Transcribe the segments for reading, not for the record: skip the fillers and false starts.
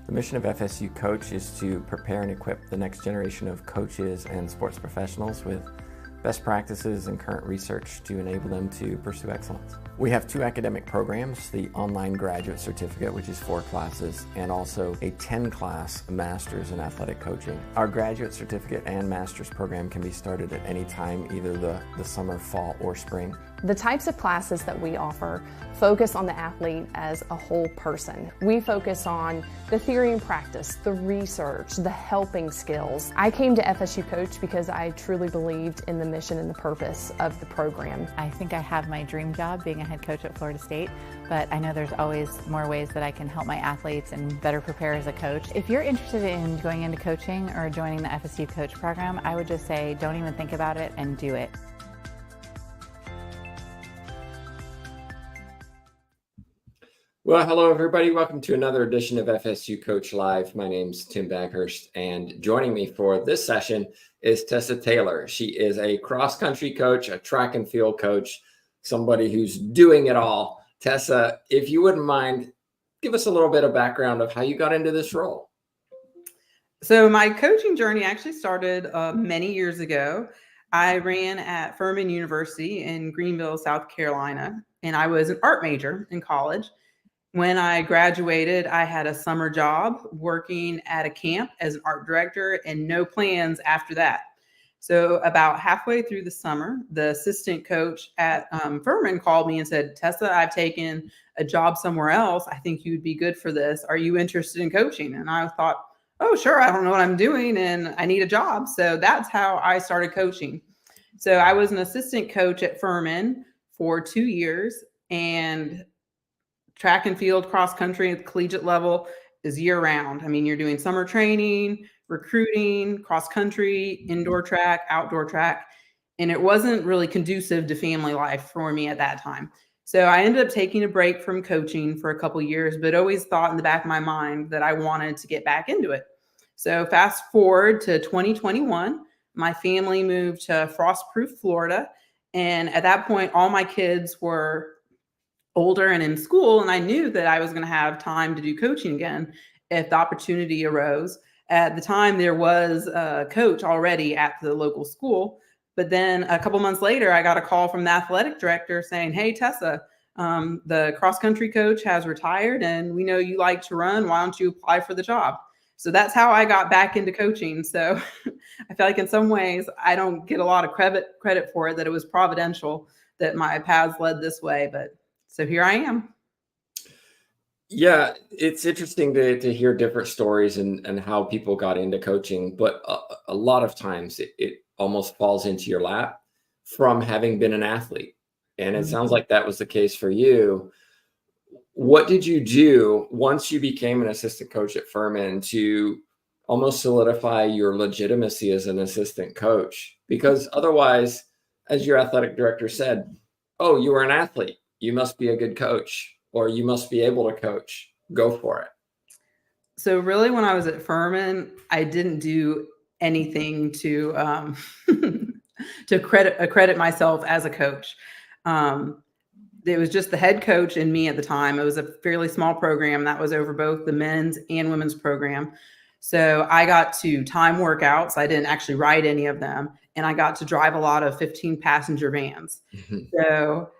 The mission of FSU Coach is to prepare and equip the next generation of coaches and sports professionals with best practices and current research to enable them to pursue excellence. We have 2 academic programs, the online graduate certificate, which is 4 classes, and also a 10-class master's in athletic coaching. Our graduate certificate and master's program can be started at any time, either the summer, fall, or spring. The types of classes that we offer focus on the athlete as a whole person. We focus on the theory and practice, the research, the helping skills. I came to FSU Coach because I truly believed in the mission and the purpose of the program. I think I have my dream job being a head coach at Florida State, but I know there's always more ways that I can help my athletes and better prepare as a coach. If you're interested in going into coaching or joining the FSU Coach program, I would just say don't even think about it and do it. Well, hello everybody. Welcome to another edition of FSU Coach Live. My name's Tim Baghurst, and joining me for this session is Tessa Taylor. She is a cross-country coach, a track and field coach, somebody who's doing it all. Tessa, if you wouldn't mind, give us a little bit of background of how you got into this role. So my coaching journey actually started many years ago. I ran at Furman University in Greenville, South Carolina, and I was an art major in college. When I graduated, I had a summer job working at a camp as an art director and no plans after that. So about halfway through the summer, the assistant coach at Furman called me and said, "Tessa, I've taken a job somewhere else. I think you'd be good for this. Are you interested in coaching?" And I thought, "Oh, sure. I don't know what I'm doing and I need a job." So that's how I started coaching. So I was an assistant coach at Furman for 2 years, and track and field, cross country at the collegiate level is year round. I mean, you're doing summer training, recruiting, cross country, indoor track, outdoor track. And it wasn't really conducive to family life for me at that time. So I ended up taking a break from coaching for a couple of years, but always thought in the back of my mind that I wanted to get back into it. So fast forward to 2021, my family moved to Frostproof, Florida. And at that point, all my kids were older and in school, and I knew that I was going to have time to do coaching again if the opportunity arose. At the time, there was a coach already at the local school, but then a couple months later, I got a call from the athletic director saying, "Hey, Tessa, the cross-country coach has retired, and we know you like to run. Why don't you apply for the job?" So that's how I got back into coaching. So I feel like in some ways, I don't get a lot of credit for it, that it was providential that my paths led this way, but so here I am. Yeah, it's interesting to hear different stories and how people got into coaching, but a lot of times it almost falls into your lap from having been an athlete. And it sounds like that was the case for you. What did you do once you became an assistant coach at Furman to almost solidify your legitimacy as an assistant coach? Because otherwise, as your athletic director said, "Oh, you were an athlete. You must be a good coach, or you must be able to coach. Go for it." So really, when I was at Furman, I didn't do anything to to credit myself as a coach. It was just the head coach and me at the time. It was a fairly small program that was over both the men's and women's program. So I got to time workouts. I didn't actually ride any of them, and I got to drive a lot of 15-passenger vans. So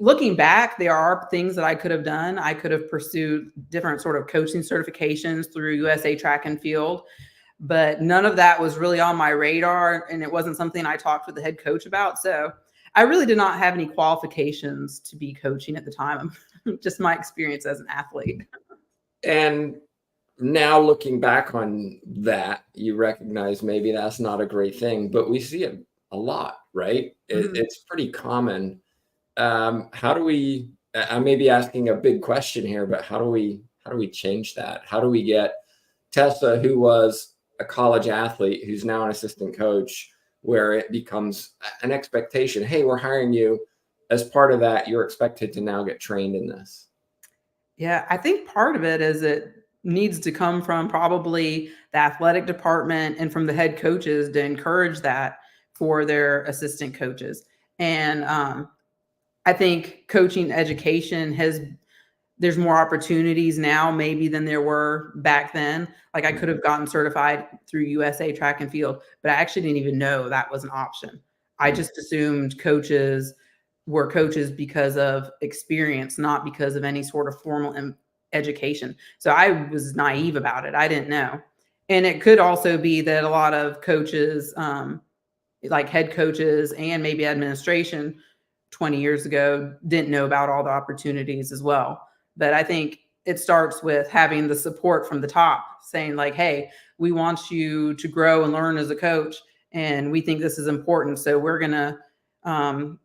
looking back, there are things that I could have done. I could have pursued different sort of coaching certifications through USA Track and Field, but none of that was really on my radar, and it wasn't something I talked with the head coach about. So I really did not have any qualifications to be coaching at the time. Just my experience as an athlete. And now looking back on that, you recognize maybe that's not a great thing, but we see it a lot, right? It's pretty common. How do we, I may be asking a big question here, but how do we change that? How do we get Tessa, who was a college athlete, who's now an assistant coach, where it becomes an expectation? Hey, we're hiring you. As part of that, you're expected to now get trained in this. Yeah, I think part of it is it needs to come from probably the athletic department and from the head coaches to encourage that for their assistant coaches. And I think coaching education has there's more opportunities now maybe than there were back then. Like I could have gotten certified through USA Track and Field, but I actually didn't even know that was an option. I just assumed coaches were coaches because of experience, not because of any sort of formal education. So I was naive about it. I didn't know. And it could also be that a lot of coaches, like head coaches and maybe administration 20 years ago, didn't know about all the opportunities as well. But I think it starts with having the support from the top saying like, hey, we want you to grow and learn as a coach. And we think this is important. So we're going to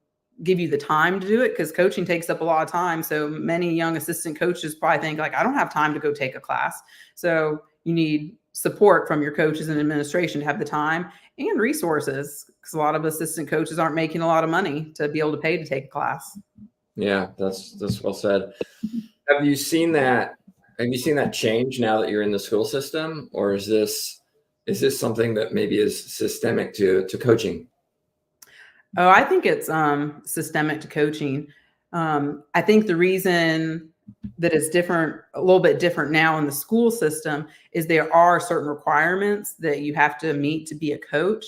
give you the time to do it, because coaching takes up a lot of time. So many young assistant coaches probably think like, I don't have time to go take a class. So you need support from your coaches and administration to have the time and resources, because a lot of assistant coaches aren't making a lot of money to be able to pay to take a class. Yeah, that's well said. Have you seen that? Have you seen that change now that you're in the school system, or is this something that maybe is systemic to coaching? Oh, I think it's systemic to coaching. I think the reason that it's different, a little bit different now in the school system, is there are certain requirements that you have to meet to be a coach.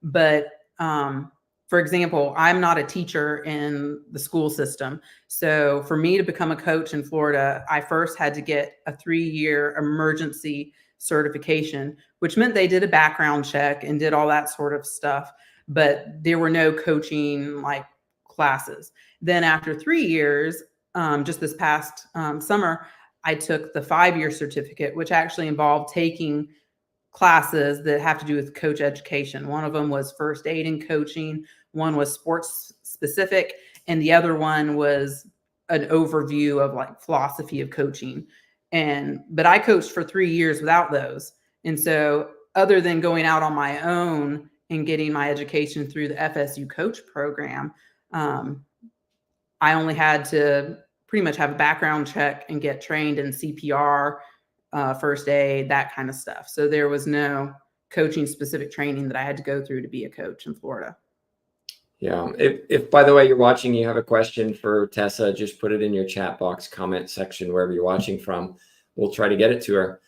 But for example, I'm not a teacher in the school system. So for me to become a coach in Florida, I first had to get a 3-year emergency certification, which meant they did a background check and did all that sort of stuff. But there were no coaching like classes. Then after 3 years, just this past summer, I took the 5-year certificate, which actually involved taking classes that have to do with coach education. One of them was first aid and coaching, one was sports specific, and the other one was an overview of like philosophy of coaching. But I coached for 3 years without those. And so other than going out on my own and getting my education through the FSU coach program, I only had to pretty much have a background check and get trained in CPR, first aid, that kind of stuff. So there was no coaching specific training that I had to go through to be a coach in Florida. Yeah. If by the way you're watching, you have a question for Tessa, just put it in your chat box, comment section, wherever you're watching from. We'll try to get it to her.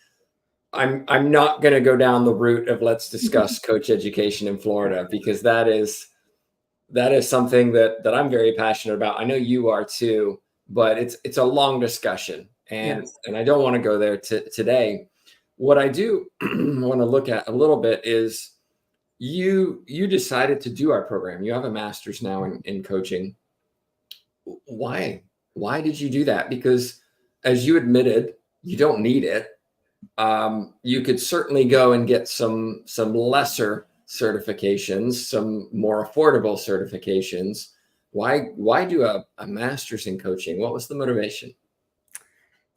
I'm not going to go down the route of let's discuss coach education in Florida, because that is something that I'm very passionate about. I know you are too, but it's a long discussion, and Yes. and I don't want to go there today. What I do want to look at a little bit is you decided to do our program. You have a master's now in coaching. Why did you do that? Because as you admitted, you don't need it. You could certainly go and get some lesser certifications, some more affordable certifications. Why do a master's in coaching? What was the motivation?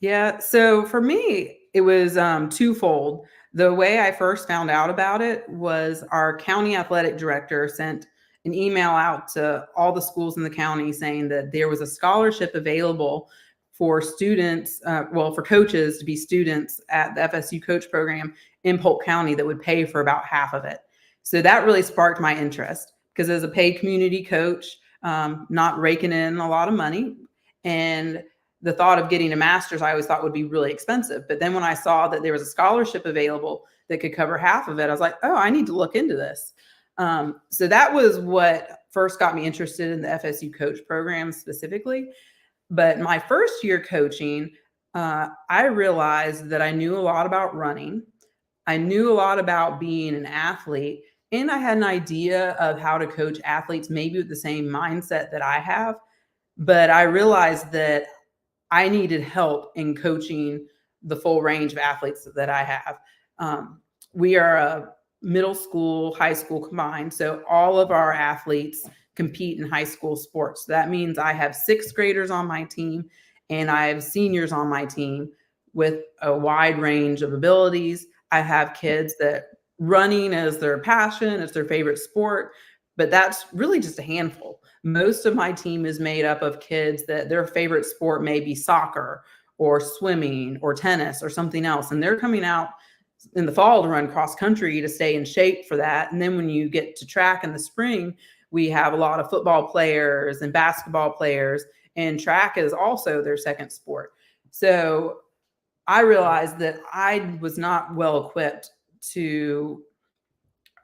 Yeah. So for me, it was twofold. The way I first found out about it was our county athletic director sent an email out to all the schools in the county saying that there was a scholarship available for students, for coaches to be students at the FSU coach program in Polk County that would pay for about half of it. So that really sparked my interest, because as a paid community coach, not raking in a lot of money, and the thought of getting a master's I always thought would be really expensive. But then when I saw that there was a scholarship available that could cover half of it, I was like, oh, I need to look into this. So that was what first got me interested in the FSU coach program specifically. But my first year coaching, I realized that I knew a lot about running. I knew a lot about being an athlete, and I had an idea of how to coach athletes, maybe with the same mindset that I have. But I realized that I needed help in coaching the full range of athletes that I have. We are a middle school, high school combined. So all of our athletes compete in high school sports. That means I have 6th graders on my team and I have seniors on my team with a wide range of abilities. I have kids that running is their passion, it's their favorite sport, but that's really just a handful. Most of my team is made up of kids that their favorite sport may be soccer or swimming or tennis or something else. And they're coming out in the fall to run cross country to stay in shape for that. And then when you get to track in the spring, we have a lot of football players and basketball players, and track is also their second sport. So I realized that I was not well equipped to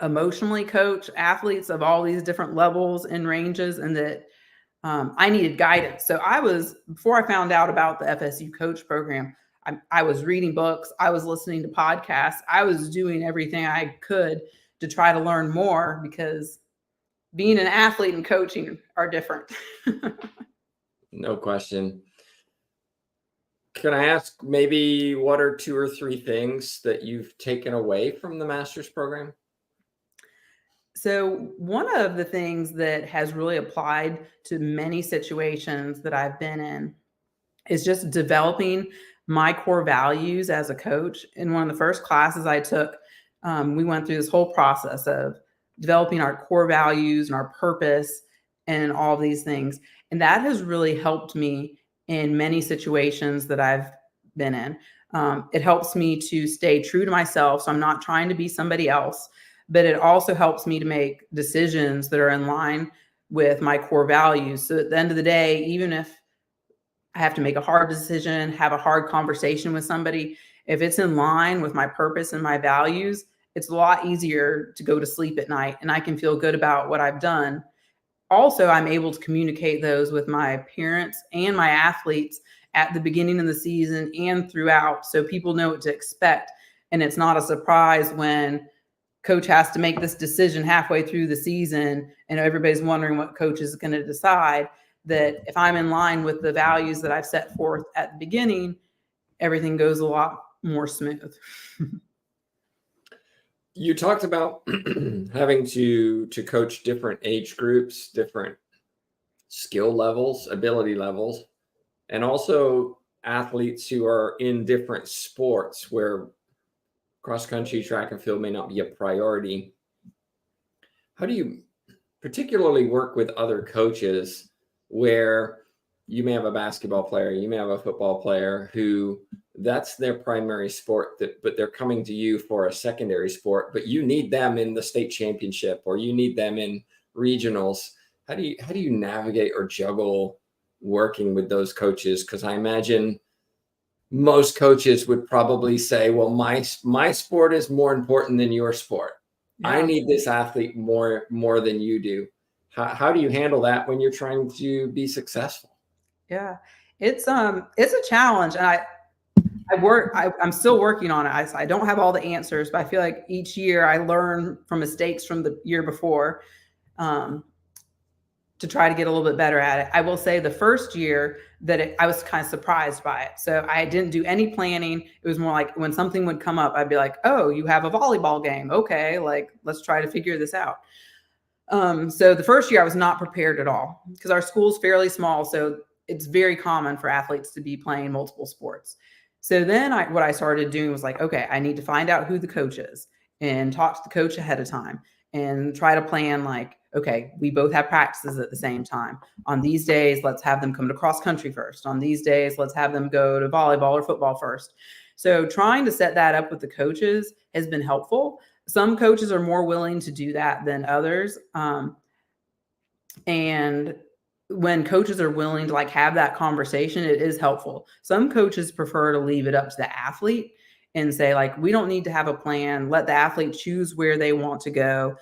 emotionally coach athletes of all these different levels and ranges, and that I needed guidance. So before I found out about the FSU coach program, I was reading books, I was listening to podcasts, I was doing everything I could to try to learn more, because being an athlete and coaching are different. No question. Can I ask maybe what are 2 or 3 things that you've taken away from the master's program? So one of the things that has really applied to many situations that I've been in is just developing my core values as a coach. In one of the first classes I took, we went through this whole process of developing our core values and our purpose and all of these things. And that has really helped me in many situations that I've been in. It helps me to stay true to myself. So I'm not trying to be somebody else, but it also helps me to make decisions that are in line with my core values. So at the end of the day, even if I have to make a hard decision, have a hard conversation with somebody, if it's in line with my purpose and my values, it's a lot easier to go to sleep at night, and I can feel good about what I've done. Also, I'm able to communicate those with my parents and my athletes at the beginning of the season and throughout, so people know what to expect. And it's not a surprise when coach has to make this decision halfway through the season and everybody's wondering what coach is going to decide, that if I'm in line with the values that I've set forth at the beginning, everything goes a lot more smooth. You talked about having to coach different age groups, different skill levels, ability levels, and also athletes who are in different sports where cross country, track and field may not be a priority. How do you particularly work with other coaches where you may have a basketball player, you may have a football player who that's their primary sport, but they're coming to you for a secondary sport, but you need them in the state championship or you need them in regionals. How do you navigate or juggle working with those coaches? Because I imagine most coaches would probably say, well, my sport is more important than your sport. Yeah. I need this athlete more than you do. How do you handle that when you're trying to be successful? Yeah, it's a challenge. And I'm still working on it. I don't have all the answers, but I feel like each year I learn from mistakes from the year before, to try to get a little bit better at it. I will say the first year that I was kind of surprised by it. So I didn't do any planning. It was more like when something would come up, I'd be like, oh, you have a volleyball game. Okay, like let's try to figure this out. So the first year I was not prepared at all because our school's fairly small. So it's very common for athletes to be playing multiple sports. So then what I started doing was like, okay, I need to find out who the coach is and talk to the coach ahead of time and try to plan like, okay, we both have practices at the same time. On these days, let's have them come to cross country first. On these days, let's have them go to volleyball or football first. So trying to set that up with the coaches has been helpful. Some coaches are more willing to do that than others. And when coaches are willing to like have that conversation, it is helpful. Some coaches prefer to leave it up to the athlete and say like, we don't need to have a plan. Let the athlete choose where they want to go.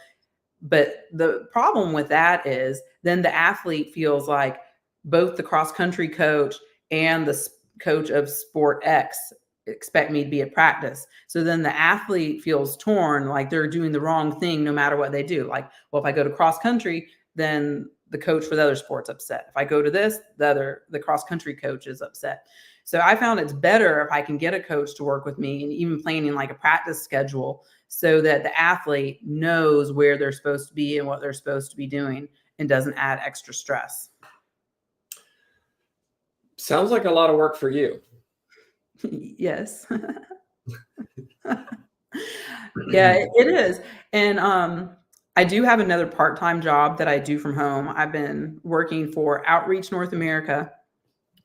But the problem with that is then the athlete feels like both the cross country coach and the coach of sport X expect me to be at practice. So then the athlete feels torn, like they're doing the wrong thing no matter what they do. Like, well, if I go to cross country, then the coach for the other sport's upset. If I go to this, the cross country coach is upset. So I found it's better if I can get a coach to work with me and even planning like a practice schedule so that the athlete knows where they're supposed to be and what they're supposed to be doing and doesn't add extra stress. Sounds like a lot of work for you. Yes. Yeah, it is. And I do have another part-time job that I do from home. I've been working for Outreach North America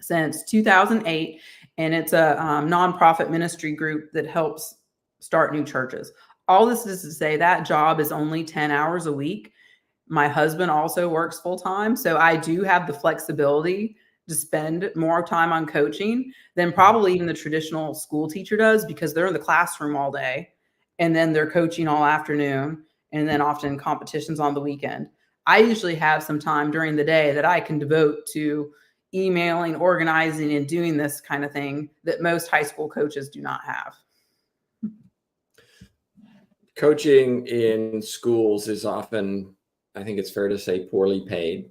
since 2008, and it's a nonprofit ministry group that helps start new churches. All this is to say that job is only 10 hours a week. My husband also works full-time, so I do have the flexibility to spend more time on coaching than probably even the traditional school teacher does, because they're in the classroom all day and then they're coaching all afternoon and then often competitions on the weekend. I usually have some time during the day that I can devote to emailing, organizing, and doing this kind of thing that most high school coaches do not have. Coaching in schools is often, I think it's fair to say, poorly paid.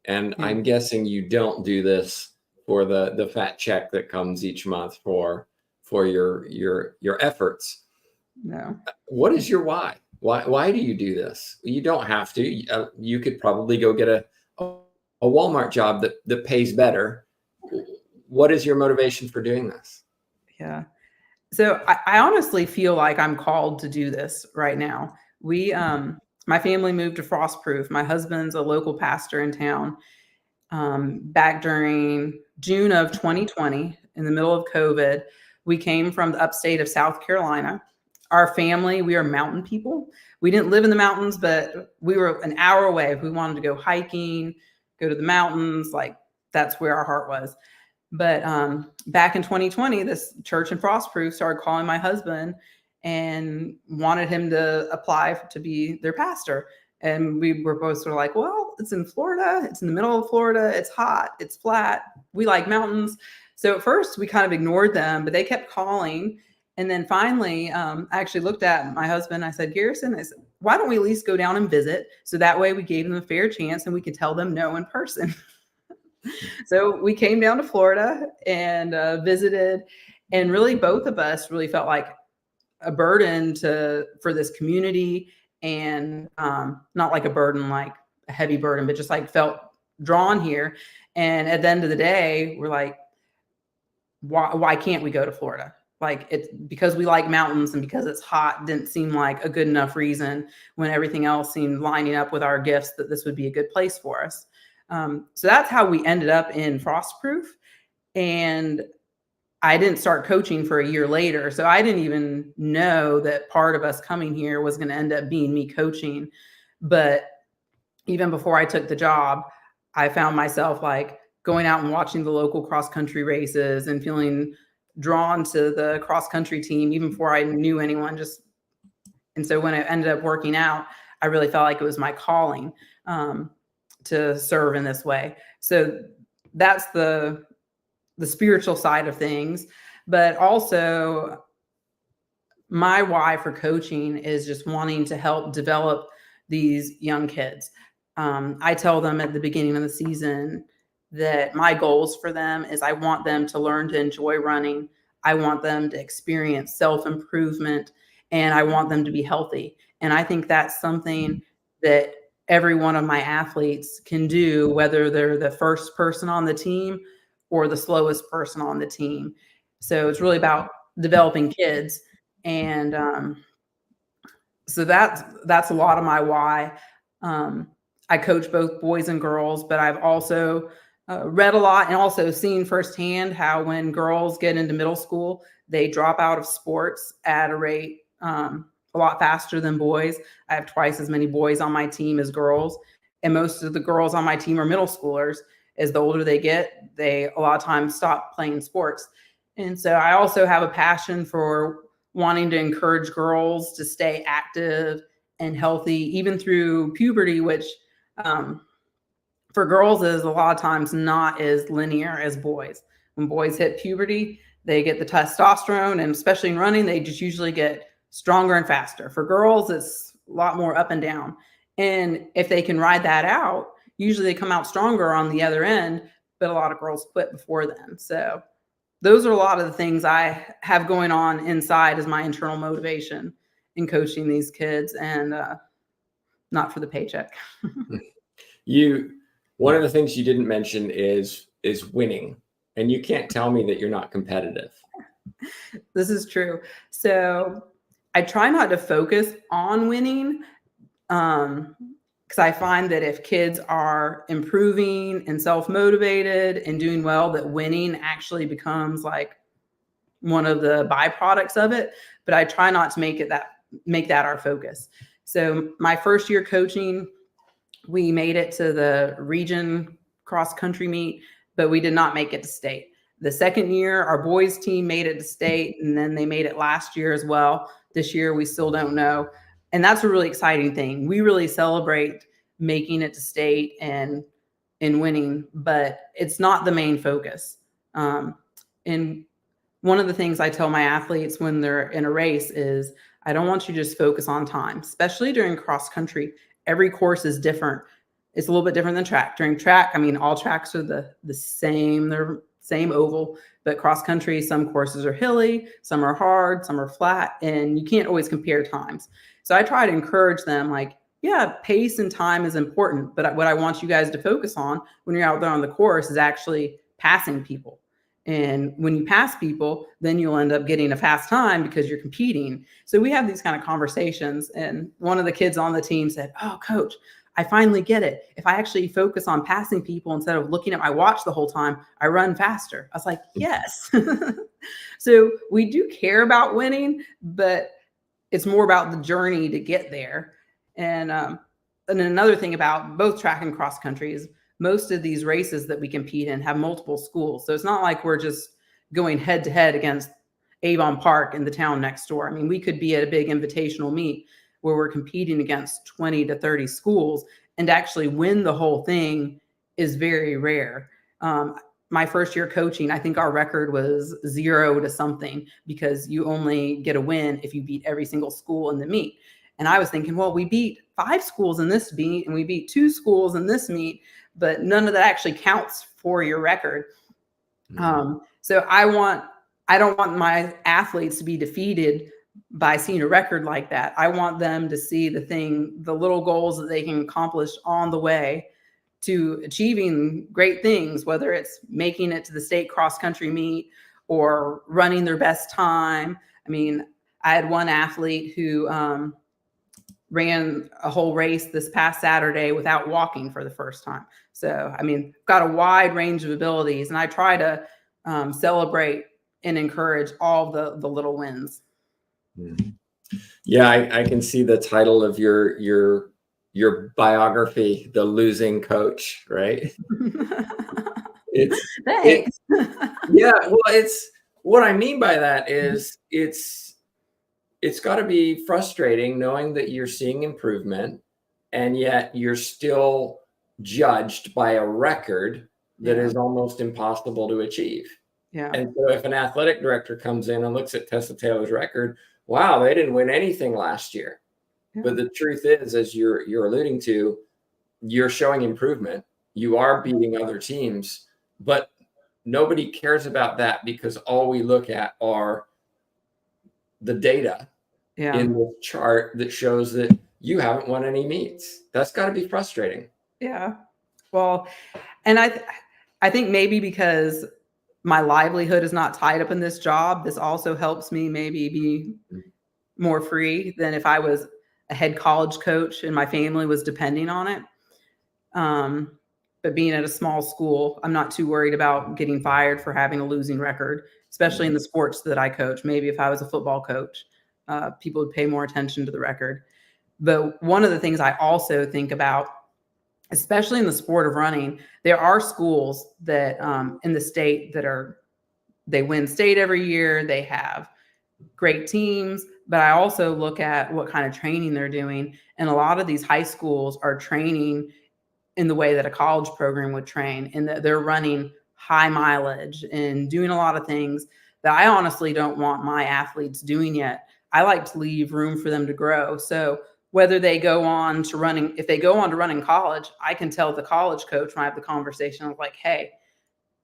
And Yeah. I'm guessing you don't do this for the fat check that comes each month for your efforts. No. What is your why? Why do you do this? You don't have to. You could probably go get a Walmart job that pays better. What is your motivation for doing this? Yeah. So I honestly feel like I'm called to do this right now. My family moved to Frostproof. My husband's a local pastor in town. Back during June of 2020, in the middle of COVID, we came from the upstate of South Carolina. Our family, we are mountain people. We didn't live in the mountains, but we were an hour away. If we wanted to go hiking, go to the mountains, like that's where our heart was. But back in 2020, this church in Frostproof started calling my husband and wanted him to apply to be their pastor. And we were both sort of like, well, it's in Florida. It's in the middle of Florida. It's hot. It's flat. We like mountains. So at first we kind of ignored them, but they kept calling. And then finally, I actually looked at my husband. I said, Garrison, I said, why don't we at least go down and visit? So that way we gave them a fair chance and we could tell them no in person. So we came down to Florida and visited, and really both of us really felt like a burden for this community, and not like a burden, like a heavy burden, but just like felt drawn here. And at the end of the day, we're like, why can't we go to Florida? Like, it's because we like mountains and because it's hot didn't seem like a good enough reason, when everything else seemed lining up with our gifts that this would be a good place for us. So that's how we ended up in Frostproof. And I didn't start coaching for a year later. So I didn't even know that part of us coming here was going to end up being me coaching. But even before I took the job, I found myself like going out and watching the local cross country races and feeling drawn to the cross country team even before I knew anyone. And so when it ended up working out, I really felt like it was my calling to serve in this way. So that's the spiritual side of things. But also my why for coaching is just wanting to help develop these young kids. I tell them at the beginning of the season that my goals for them is I want them to learn to enjoy running. I want them to experience self-improvement, and I want them to be healthy. And I think that's something that every one of my athletes can do, whether they're the first person on the team or the slowest person on the team. So it's really about developing kids. And so that's a lot of my why. I coach both boys and girls, but I've also read a lot and also seen firsthand how when girls get into middle school, they drop out of sports at a rate a lot faster than boys. I have twice as many boys on my team as girls, and most of the girls on my team are middle schoolers. As the older they get, they a lot of times stop playing sports. And so I also have a passion for wanting to encourage girls to stay active and healthy, even through puberty, which for girls is a lot of times not as linear as boys. When boys hit puberty, they get the testosterone, and especially in running, they just usually get stronger and faster. For girls, it's a lot more up and down. And if they can ride that out, usually they come out stronger on the other end, but a lot of girls quit before then. So those are a lot of the things I have going on inside as my internal motivation in coaching these kids, and not for the paycheck. One of the things you didn't mention is winning, and you can't tell me that you're not competitive. This is true. So I try not to focus on winning, because I find that if kids are improving and self-motivated and doing well, that winning actually becomes like one of the byproducts of it. But I try not to make that our focus. So my first year coaching, we made it to the region cross country meet. but we did not make it to state. The second year, our boys team made it to state, and then they made it last year as well. This year, we still don't know. And that's a really exciting thing. We really celebrate making it to state and winning, but it's not the main focus. And one of the things I tell my athletes when they're in a race is, I don't want you to just focus on time, especially during cross country. Every course is different. It's a little bit different than track. During track, I mean, all tracks are the same. They're same oval, but cross country, some courses are hilly, some are hard, some are flat, and you can't always compare times. So I try to encourage them, like, yeah, pace and time is important, but what I want you guys to focus on when you're out there on the course is actually passing people. And when you pass people, then you'll end up getting a fast time because you're competing. So we have these kind of conversations. And one of the kids on the team said, "Oh, coach, I finally get it. If I actually focus on passing people instead of looking at my watch the whole time, I run faster." I was like, yes. So we do care about winning, but it's more about the journey to get there. And another thing about both track and cross country is most of these races that we compete in have multiple schools. So it's not like we're just going head to head against Avon Park in the town next door. I mean, we could be at a big invitational meet where we're competing against 20 to 30 schools, and to actually win the whole thing is very rare. My first year coaching, I think our record was 0 to something, because you only get a win if you beat every single school in the meet. And I was thinking, well, we beat 5 schools in this meet and we beat 2 schools in this meet, but none of that actually counts for your record. So I don't want my athletes to be defeated by seeing a record like that. I want them to see the little goals that they can accomplish on the way to achieving great things, whether it's making it to the state cross country meet or running their best time. I mean, I had one athlete who ran a whole race this past Saturday without walking for the first time. So, I mean, got a wide range of abilities, and I try to celebrate and encourage all the little wins. Yeah, I can see the title of your biography, The Losing Coach, right? Thanks. Yeah, well, it's what I mean by that is it's got to be frustrating knowing that you're seeing improvement, and yet you're still judged by a record that is almost impossible to achieve. Yeah. And so if an athletic director comes in and looks at Tessa Taylor's record, wow, they didn't win anything last year. Yeah. But the truth is, as you're alluding to, you're showing improvement. You are beating other teams, but nobody cares about that, because all we look at are the data in the chart that shows that you haven't won any meets. That's got to be frustrating. Yeah. Well, and I think maybe because my livelihood is not tied up in this job, this also helps me maybe be more free than if I was a head college coach and my family was depending on it. But being at a small school, I'm not too worried about getting fired for having a losing record, especially in the sports that I coach. Maybe if I was a football coach, people would pay more attention to the record. But one of the things I also think about, especially in the sport of running, there are schools that in the state they win state every year. They have great teams, but I also look at what kind of training they're doing. And a lot of these high schools are training in the way that a college program would train, and that they're running high mileage and doing a lot of things that I honestly don't want my athletes doing yet. I like to leave room for them to grow. So whether they go on to running, if they go on to run in college, I can tell the college coach when I have the conversation, I was like, hey,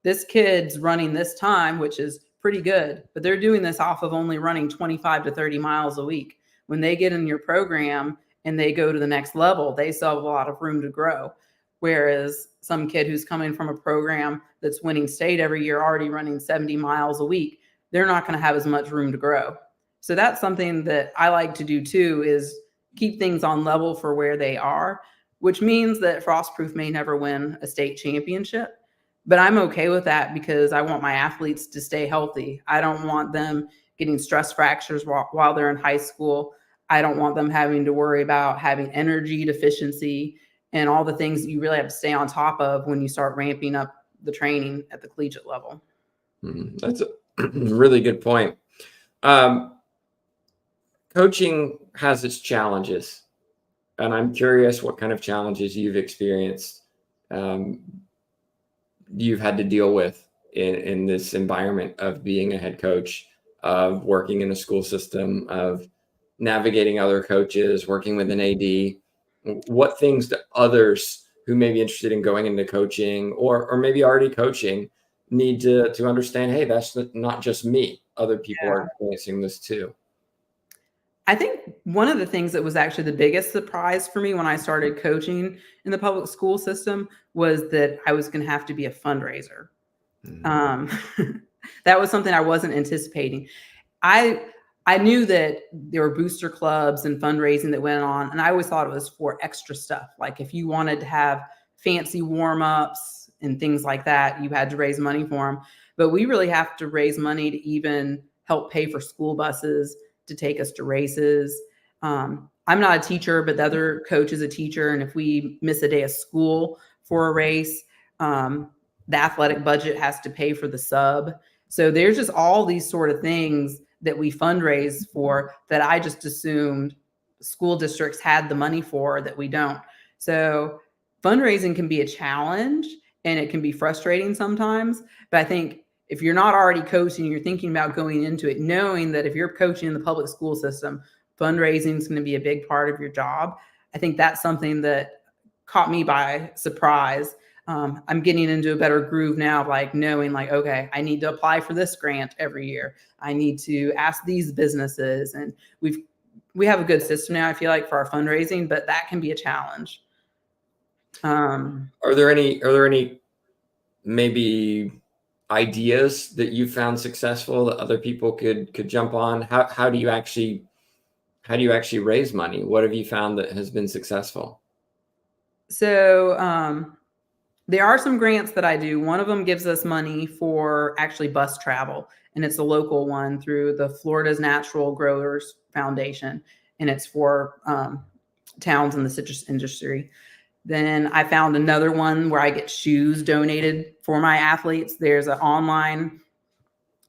this kid's running this time, which is pretty good, but they're doing this off of only running 25 to 30 miles a week. When they get in your program and they go to the next level, they still have a lot of room to grow. Whereas some kid who's coming from a program that's winning state every year, already running 70 miles a week, they're not going to have as much room to grow. So that's something that I like to do too, is keep things on level for where they are, which means that Frostproof may never win a state championship, but I'm okay with that because I want my athletes to stay healthy. I don't want them getting stress fractures while they're in high school. I don't want them having to worry about having energy deficiency and all the things that you really have to stay on top of when you start ramping up the training at the collegiate level. That's a really good point. Coaching has its challenges, and I'm curious what kind of challenges you've experienced, you've had to deal with in this environment of being a head coach, of working in a school system, of navigating other coaches, working with an AD. What things do others who may be interested in going into coaching or maybe already coaching need to understand? Hey, that's not just me. Other people are experiencing this too. I think one of the things that was actually the biggest surprise for me when I started coaching in the public school system was that I was going to have to be a fundraiser. That was something I wasn't anticipating. I knew that there were booster clubs and fundraising that went on, and I always thought it was for extra stuff. Like if you wanted to have fancy warm-ups and things like that, you had to raise money for them. But we really have to raise money to even help pay for school buses to take us to races. I'm not a teacher, but the other coach is a teacher. And if we miss a day of school for a race, the athletic budget has to pay for the sub. So there's just all these sort of things that we fundraise for that I just assumed school districts had the money for that we don't. So fundraising can be a challenge and it can be frustrating sometimes. But I think if you're not already coaching, you're thinking about going into it, knowing that if you're coaching in the public school system, fundraising is going to be a big part of your job. I think that's something that caught me by surprise. I'm getting into a better groove now of like knowing like, okay, I need to apply for this grant every year. I need to ask these businesses. And we have a good system now, I feel like, for our fundraising, but that can be a challenge. Are there any maybe ideas that you found successful that other people could jump on? How do you actually raise money? What have you found that has been successful? So there are some grants that I do. One of them gives us money for actually bus travel, and it's a local one through the Florida's Natural Growers Foundation, and it's for towns in the citrus industry. Then I found another one where I get shoes donated for my athletes. There's an online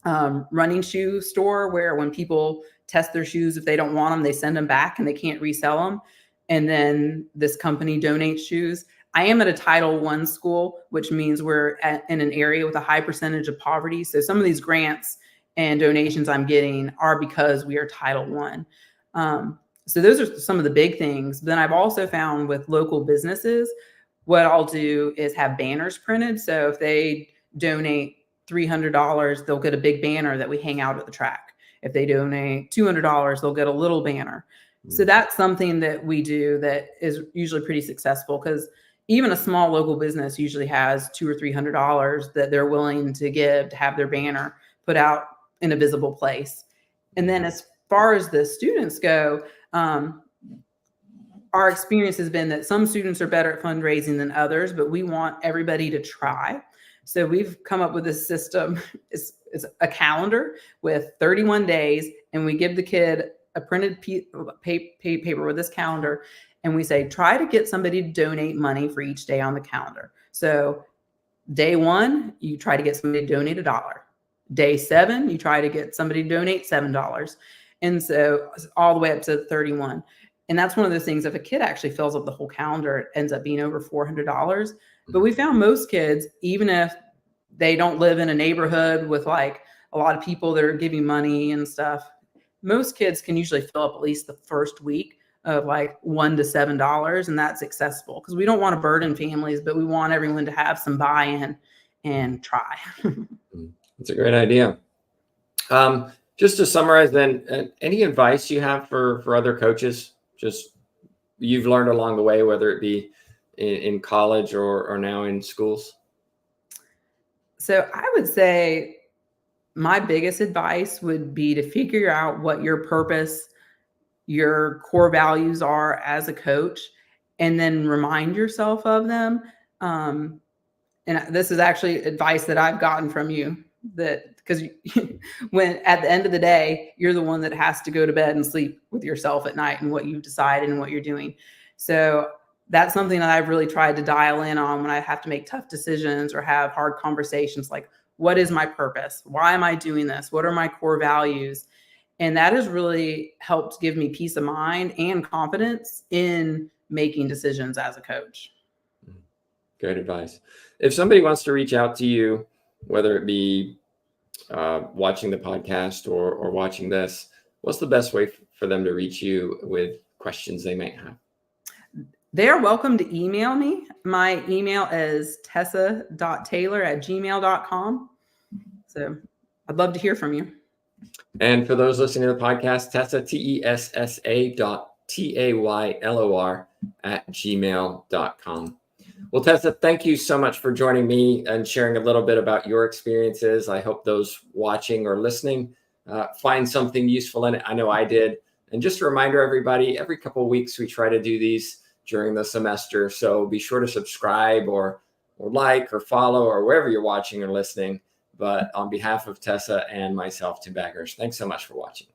running shoe store where when people test their shoes, if they don't want them, they send them back and they can't resell them. And then this company donates shoes. I am at a Title I school, which means we're in an area with a high percentage of poverty. So some of these grants and donations I'm getting are because we are Title I. So those are some of the big things. Then I've also found with local businesses, what I'll do is have banners printed. So if they donate $300, they'll get a big banner that we hang out at the track. If they donate $200, they'll get a little banner. So that's something that we do that is usually pretty successful, because even a small local business usually has $200 or $300 that they're willing to give to have their banner put out in a visible place. And then as far as the students go, our experience has been that some students are better at fundraising than others, but we want everybody to try. So we've come up with this system. It's a calendar with 31 days, and we give the kid a printed paper with this calendar, and we say, try to get somebody to donate money for each day on the calendar. So day 1, you try to get somebody to donate $1. Day 7, you try to get somebody to donate $7. And so all the way up to 31. And that's one of those things, if a kid actually fills up the whole calendar, it ends up being over $400. But we found most kids, even if they don't live in a neighborhood with like a lot of people that are giving money and stuff, most kids can usually fill up at least the first week of like $1 to $7, and that's accessible because we don't want to burden families, but we want everyone to have some buy-in and try. That's a great idea. Just to summarize then, any advice you have for other coaches, just you've learned along the way, whether it be in college or now in schools? So I would say my biggest advice would be to figure out what your purpose, your core values are as a coach, and then remind yourself of them. And this is actually advice that I've gotten from you, that because when at the end of the day, you're the one that has to go to bed and sleep with yourself at night and what you've decided and what you're doing. So that's something that I've really tried to dial in on when I have to make tough decisions or have hard conversations, like, what is my purpose? Why am I doing this? What are my core values? And that has really helped give me peace of mind and confidence in making decisions as a coach. Great advice. If somebody wants to reach out to you, whether it be watching the podcast or watching this, what's the best way for them to reach you with questions they might have? They're welcome to email me. My email is tessa.taylor@gmail.com. So I'd love to hear from you. And for those listening to the podcast, Tessa, TESSA.TAYLOR@gmail.com. Well, Tessa, thank you so much for joining me and sharing a little bit about your experiences. I hope those watching or listening find something useful in it. I know I did. And just a reminder, everybody, every couple of weeks, we try to do these during the semester. So be sure to subscribe or like or follow or wherever you're watching or listening. But on behalf of Tessa and myself, Tim Baggers, thanks so much for watching.